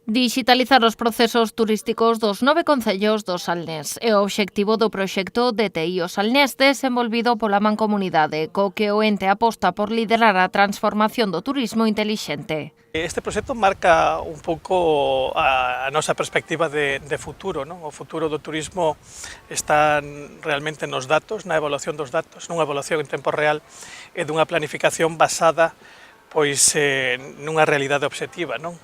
Digitalizar os procesos turísticos dos 9 concellos do Salnés é o obxectivo do proxecto DTI o Salnés desenvolvido pola Mancomunidade, co que o ente aposta por liderar a transformación do turismo intelixente. Este proxecto marca un pouco a nosa perspectiva de futuro, non? O futuro do turismo está realmente nos datos, na evaluación dos datos, nunha evaluación en tempo real e dunha planificación basada nunha realidade obxectiva, non?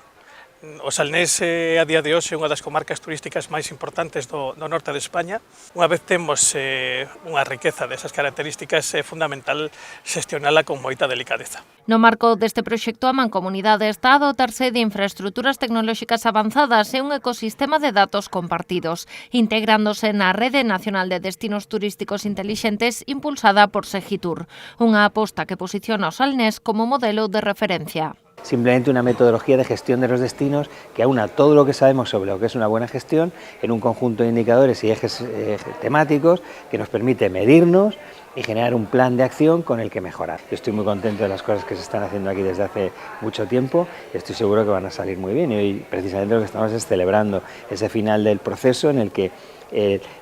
O Salnés a día de hoxe é unha das comarcas turísticas máis importantes do norte de España. Unha vez temos unha riqueza desas características, é fundamental xestionala con moita delicadeza. No marco deste proxecto, a Mancomunidade está a dotarse de infraestructuras tecnolóxicas avanzadas e un ecosistema de datos compartidos, integrándose na Rede Nacional de Destinos Turísticos Intelixentes impulsada por Segitur, unha aposta que posiciona o Salnés como modelo de referencia. Simplemente una metodología de gestión de los destinos que aúna todo lo que sabemos sobre lo que es una buena gestión en un conjunto de indicadores y ejes temáticos que nos permite medirnos y generar un plan de acción con el que mejorar. Yo estoy muy contento de las cosas que se están haciendo aquí desde hace mucho tiempo y estoy seguro que van a salir muy bien. Y hoy precisamente lo que estamos es celebrando ese final del proceso en el que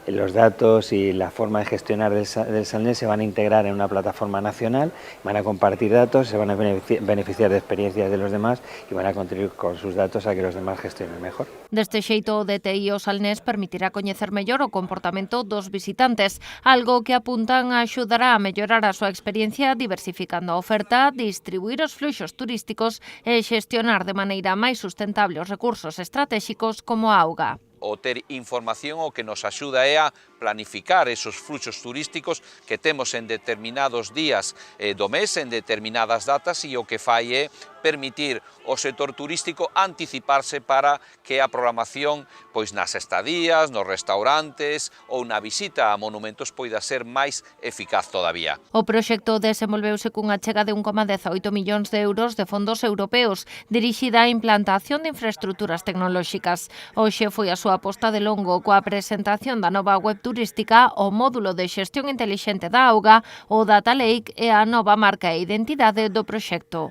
los datos y la forma de gestionar del Salnés se van a integrar en una plataforma nacional, van a compartir datos, se van a beneficiar de experiencias de los demás y van a contribuir con sus datos a que los demás gestionen mejor. Deste xeito, o DTI o Salnés permitirá coñecer mellor o comportamento dos visitantes, algo que apuntan a axudará a mellorar a súa experiencia diversificando a oferta, distribuir os fluxos turísticos e xestionar de maneira máis sustentable os recursos estratéxicos como a auga. O ter información o que nos axuda é a planificar esos fluxos turísticos que temos en determinados días do mes, en determinadas datas, e o que fai é permitir ao sector turístico anticiparse para que a programación nas estadías, nos restaurantes ou na visita a monumentos poida ser máis eficaz todavía. O proxecto desenvolveuse cunha chega de 1,18 millóns de euros de fondos europeos dirixida á implantación de infraestructuras tecnolóxicas. Hoxe foi a súa aposta de longo coa presentación da nova web turística, o módulo de xestión intelixente da auga, o Data Lake e a nova marca e identidade do proxecto.